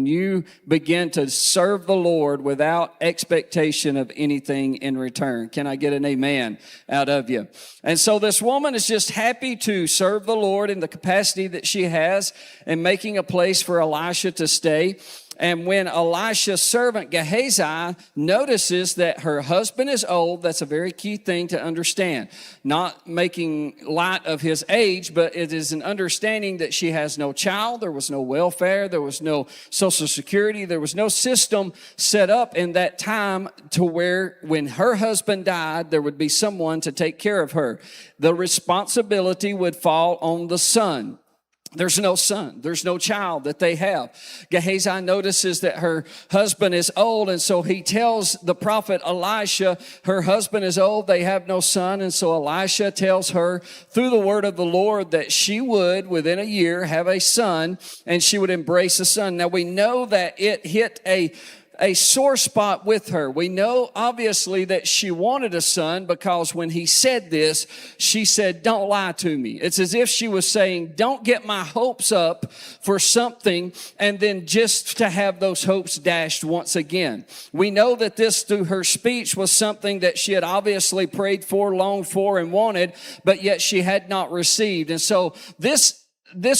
you begin to serve the Lord without expectation of anything in return. Can I get an amen out of you? And so this woman is just happy to serve the Lord in the capacity that she has and making a place for Elisha to stay. And when Elisha's servant Gehazi notices that her husband is old, that's a very key thing to understand. Not making light of his age, but it is an understanding that she has no child, there was no welfare, there was no social security, there was no system set up in that time to where when her husband died, there would be someone to take care of her. The responsibility would fall on the son. There's no son. There's no child that they have. Gehazi notices that her husband is old, and so he tells the prophet Elisha, her husband is old, they have no son. And so Elisha tells her through the word of the Lord that she would, within a year, have a son, and she would embrace a son. Now, we know that it hit a sore spot with her. We know, obviously, that she wanted a son because when he said this, she said, don't lie to me. It's as if she was saying, don't get my hopes up for something and then just to have those hopes dashed once again. We know that this, through her speech, was something that she had obviously prayed for, longed for, and wanted, but yet she had not received. And so this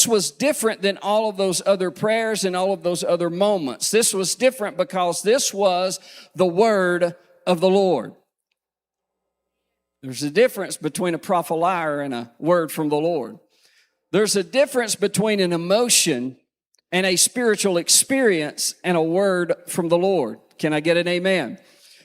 was different than all of those other prayers and all of those other moments. This was different because this was the word of the Lord. There's a difference between a prophet liar and a word from the Lord. There's a difference between an emotion and a spiritual experience and a word from the Lord. Can I get an amen?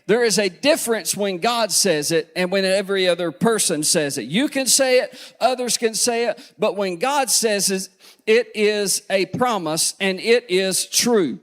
There is a difference when God says it and when every other person says it. You can say it, others can say it, but when God says it, it is a promise and it is true.